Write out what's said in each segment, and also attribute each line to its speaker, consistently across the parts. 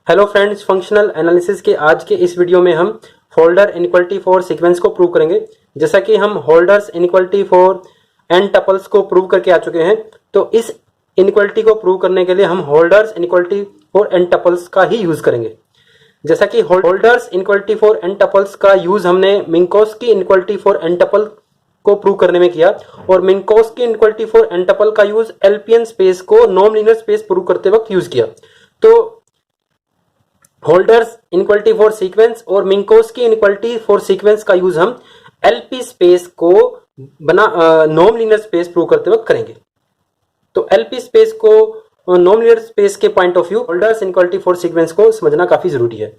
Speaker 1: Hello friends, functional analysis के आज के इस वीडियो में हम होल्डर इनइक्वालिटी फॉर सीक्वेंस को प्रूव करेंगे। जैसा कि हम Holder's inequality for n tuples को प्रूव करके आ चुके हैं, तो इस इनइक्वालिटी को प्रूव करने के लिए हम Holder's inequality for n tuples का ही यूज करेंगे। जैसा कि Holder's inequality for n tuples का यूज हमने Minkowski inequality for n tuple को प्रूव करने में किया, और Minkowski inequality for n tuple का यूज एलपीएन स्पेस को नॉन लीनियर स्पेस प्रूव करते वक्त यूज किया। तो होल्डर्स इनइक्वालिटी फॉर सीक्वेंस और मिन्कोव्स्की इनइक्वालिटी फॉर सीक्वेंस का यूज हम एलपी स्पेस को नॉन लीनियर स्पेस प्रूव करते वक्त करेंगे। तो एलपी स्पेस को नॉन लीनियर स्पेस के point of view holders inequality for sequence को समझना काफी जरूरी है।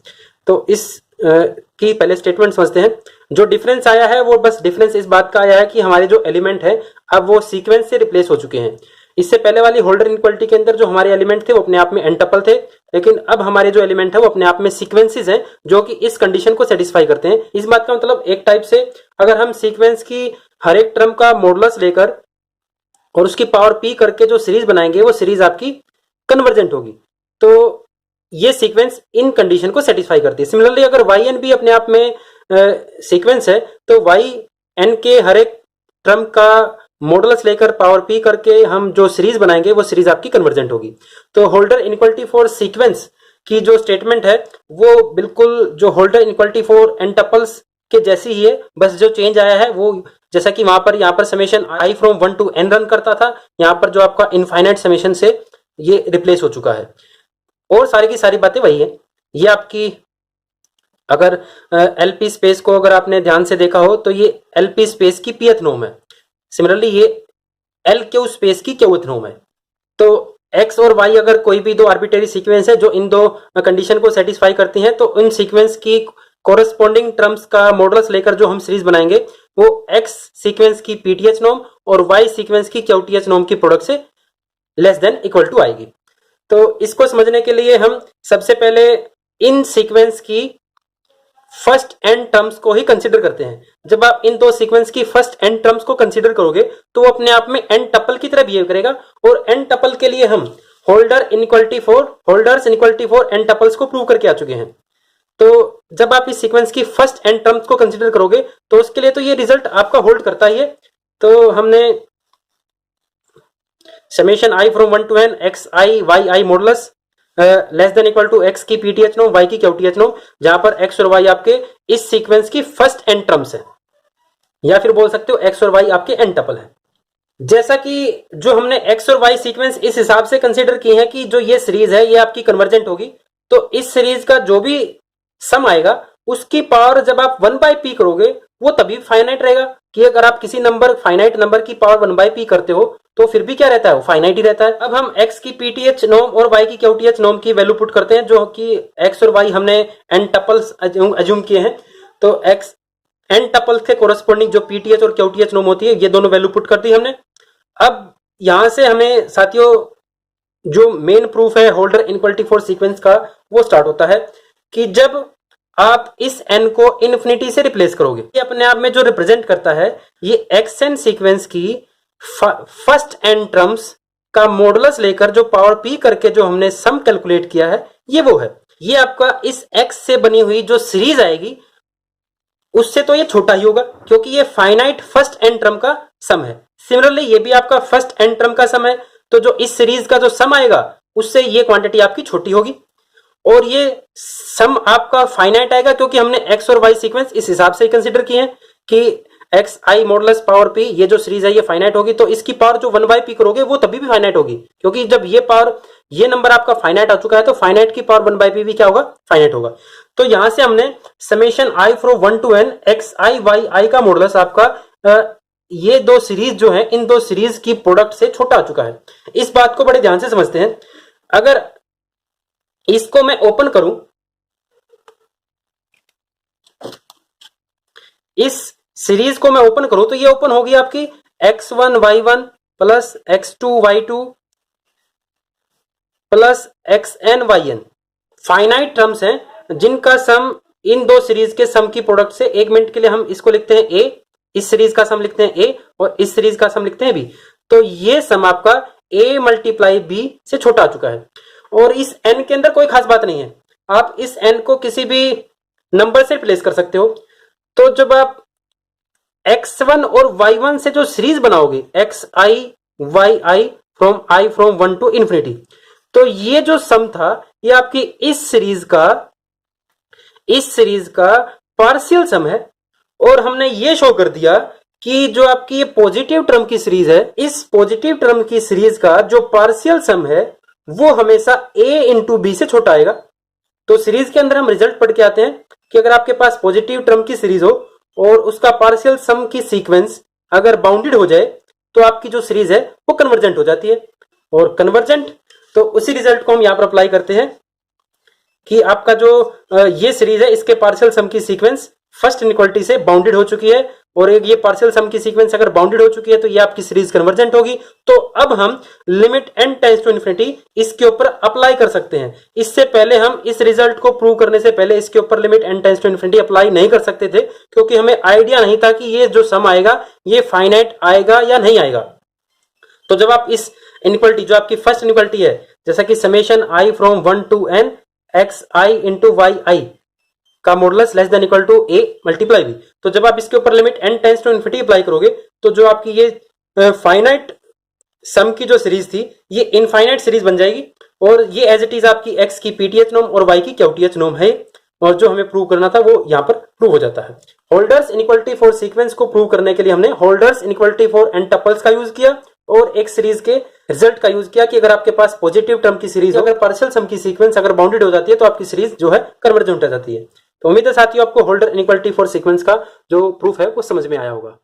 Speaker 1: तो इस की पहले स्टेटमेंट समझते हैं। जो डिफरेंस आया है वो बस डिफरेंस इस बात का आया है कि हमारे जो एलिमेंट है अब वो सीक्वेंस से रिप्लेस हो चुके हैं। इससे पहले वाली होल्डर इनइक्वालिटी के अंदर जो हमारे एलिमेंट थे वो अपने आप में एन टपल थे, लेकिन अब हमारे जो एलिमेंट है वो अपने आप में सीक्वेंसेस हैं जो कि इस कंडीशन को सेटिस्फाई करते हैं। इस बात का मतलब एक टाइप से अगर हम सीक्वेंस की हर एक टर्म का मॉडुलस लेकर और उसकी पावर पी करके जो सीरीज बनाएंगे वो सीरीज आपकी कन्वर्जेंट होगी। तो ये सीक्वेंस इन कंडीशन को सेटिस्फाई करती है। सिमिलरली अगर वाई एन भी अपने आप में सीक्वेंस है तो वाई एन के हर एक टर्म का मॉडुलस लेकर पावर पी करके हम जो सीरीज बनाएंगे वो सीरीज आपकी कन्वर्जेंट होगी। तो होल्डर इनइक्वालिटी फॉर सीक्वेंस की जो स्टेटमेंट है वो बिल्कुल जो Holder inequality for n tuples के जैसी ही है, बस जो चेंज आया है वो जैसा कि यहाँ पर summation i from 1 to n run करता था, यहाँ पर जो आपका इनफाइनाइट समेशन से ये रिप्लेस हो चुका है, और सारी की सारी बातें वही है। ये आपकी अगर एलपी स्पेस को अगर आपने ध्यान से देखा हो तो ये एलपी स्पेस की पीएथ नॉर्म है। सिमिलरली ये एल क्यू स्पेस की क्यूथ नॉर्म है। तो एक्स और वाई अगर कोई भी दो आर्बिट्रेरी सीक्वेंस है जो इन दो कंडीशन को सेटिस्फाई करती हैं, तो इन सीक्वेंस की कोरेस्पॉन्डिंग टर्म्स का मॉडुलस लेकर जो हम सीरीज बनाएंगे वो एक्स सीक्वेंस की पीटीएच नॉर्म और वाई सीक्वेंस की क्यूटीएच नॉर्म की प्रोडक्ट से लेस देन इक्वल टू आएगी। तो इसको समझने के लिए हम सबसे पहले इन सीक्वेंस की फर्स्ट एन टर्म्स को ही कंसीडर करते हैं। जब आप इन दो सीक्वेंस की फर्स्ट एन टर्म्स को कंसीडर करोगे तो वो अपने आप में एन टपल की तरह बिहेव करेगा, और एन टपल के लिए हम Holder's inequality for n tuples को प्रूव करके आ चुके हैं। तो जब आप इस सीक्वेंस की फर्स्ट एन टर्म्स को कंसीडर करोगे तो उसके लिए तो ये रिजल्ट आपका होल्ड करता ही है। तो हमने summation i from 1 to n x i y i modulus less than equal to x की पीटीएच नॉर्म वाई की क्यूटीएच नॉर्म, जहां पर एक्स और वाई आपके इस सीक्वेंस की फर्स्ट एन टर्म्स है, या फिर बोल सकते हो एक्स और वाई आपके एन टपल है। जैसा कि जो हमने एक्स और वाई सीक्वेंस इस हिसाब से कंसीडर की है कि जो ये सीरीज है ये आपकी कन्वर्जेंट होगी, तो इस सीरीज का जो भी सम आएगा उसकी पावर जब आप 1/p करोगे वो तभी फाइनाइट रहेगा। कि अगर आप किसी नंबर फाइनाइट नंबर की पावर 1/p करते हो तो फिर भी क्या रहता है, वो फाइनाइट ही रहता है। अब हम x की पीटीएच नॉर्म और y की क्यूटीएच नॉर्म की वैल्यू पुट करते हैं, जो कि x और y हमने n टपल्स अज्यूम किए हैं। तो x n टपल्स के कोरस्पॉन्डिंग जो पीटीएच और क्यूटीएच नॉर्म होती है ये दोनों वैल्यू पुट कर दी हमने। अब यहां से हमें साथियों जो मेन प्रूफ है होल्डर इनइक्वालिटी फॉर सीक्वेंस का वो स्टार्ट होता है कि जब आप इस n को इन्फिनिटी से रिप्लेस करोगे, ये अपने आप में जो रिप्रेजेंट करता है ये xn सीक्वेंस की फर्स्ट एन टर्म्स का मॉडुलस लेकर जो पावर पी करके जो हमने सम कैलकुलेट किया है ये वो है। ये आपका इस x से बनी हुई जो सीरीज आएगी उससे तो ये छोटा ही होगा, क्योंकि ये फाइनाइट फर्स्ट एन टर्म का सम है। सिमिलरली ये भी आपका फर्स्ट एन टर्म का सम है, तो जो इस सीरीज का जो सम आएगा उससे ये क्वांटिटी आपकी छोटी होगी, और ये सम आपका फाइनाइट आएगा क्योंकि हमने एक्स और वाई सीक्वेंस इस हिसाब से कंसीडर किए हैं कि एक्स आई मॉडुलस पावर पी ये जो सीरीज है ये फाइनाइट होगी, तो इसकी पावर जो 1/p करोगे वो तभी भी फाइनाइट होगी, क्योंकि जब ये पावर ये नंबर आपका फाइनाइट आ चुका है तो फाइनाइट की पावर 1/p भी क्या होगा, फाइनाइट होगा। तो यहां से हमने summation i from 1 to n x i y i का मॉडुलस आपका ये दो सीरीज जो है इन दो सीरीज की प्रोडक्ट से छोटा आ चुका है। इस बात को बड़े ध्यान से समझते हैं। अगर इसको मैं ओपन करूं, इस सीरीज को मैं ओपन करूं तो ये ओपन होगी आपकी x1 y1 plus x2 y2 plus xn yn। Finite terms हैं जिनका सम इन दो सीरीज के सम की प्रोडक्ट से, एक मिनट के लिए हम इसको लिखते हैं a, इस सीरीज का सम लिखते हैं a और इस सीरीज का सम लिखते हैं b। तो ये सम आपका a मल्टीप्लाई b से छोटा आ चुका है, और इस n के अंदर कोई खास बात नहीं है। आप इस n को किसी भी नंबर से रिप्लेस कर सकते हो। तो जब आप x1 और y1 से जो सीरीज बनाओगे xi yi from i from 1 to infinity, तो ये जो सम था ये आपकी इस सीरीज का पार्शियल सम है। और हमने ये शो कर दिया कि जो आपकी ये पॉजिटिव टर्म की सीरीज है, इस पॉजिटिव टर्म की सीरीज का जो पार्शियल सम है वो हमेशा a इंटू बी से छोटा आएगा। तो सीरीज के अंदर हम रिजल्ट पढ़ के आते हैं कि अगर आपके पास पॉजिटिव टर्म की सीरीज हो और उसका पार्शियल सम की सीक्वेंस अगर बाउंडेड हो जाए तो आपकी जो सीरीज है वो कन्वर्जेंट हो जाती है। और कन्वर्जेंट, तो उसी रिजल्ट को हम यहां पर अप्लाई करते हैं कि आपका जो ये सीरीज है इसके पार्शियल सम की सीक्वेंस फर्स्ट इनइक्वालिटी से बाउंडेड हो चुकी है, और एक ये पार्शियल सम की सीक्वेंस अगर बाउंडेड हो चुकी है तो ये आपकी सीरीज कन्वर्जेंट होगी। तो अब हम limit n tends to infinity इसके ऊपर अप्लाई कर सकते हैं। इससे पहले हम इस रिजल्ट को प्रूव करने से पहले इसके ऊपर limit n tends to infinity apply नहीं कर सकते थे, क्योंकि हमें आइडिया नहीं था कि ये जो सम आएगा ये फाइनाइट आएगा या नहीं आएगा। तो जब आप इस इनइक्वालिटी जो आपकी फर्स्ट इनइक्वालिटी है, जैसा कि summation i from 1 to n xi into yi का modulus less than equal to a multiply b, तो जब आप इसके ऊपर limit n tends to infinity apply करोगे तो जो आपकी ये फाइनाइट सम की जो सीरीज थी ये इनफाइनाइट सीरीज बन जाएगी। और ये एज इट इज आपकी x की pth नॉर्म और y की qth नॉर्म है, और जो हमें प्रूव करना था वो यहाँ पर प्रूव हो जाता है। होल्डर्स इनइक्वालिटी फॉर सीक्वेंस को प्रूव करने के लिए हमने holders inequality for n tuples का यूज किया और एक सीरीज के रिजल्ट का यूज किया कि अगर आपके पास पॉजिटिव टर्म की सीरीज अगर पार्शियल सम की सीक्वेंस अगर बाउंडेड हो जाती है तो आपकी सीरीज जो है कन्वर्जेंट हो जाती है। तो उम्मीद है साथियों आपको होल्डर इनइक्वालिटी फॉर सीक्वेंस का जो प्रूफ है वो समझ में आया होगा।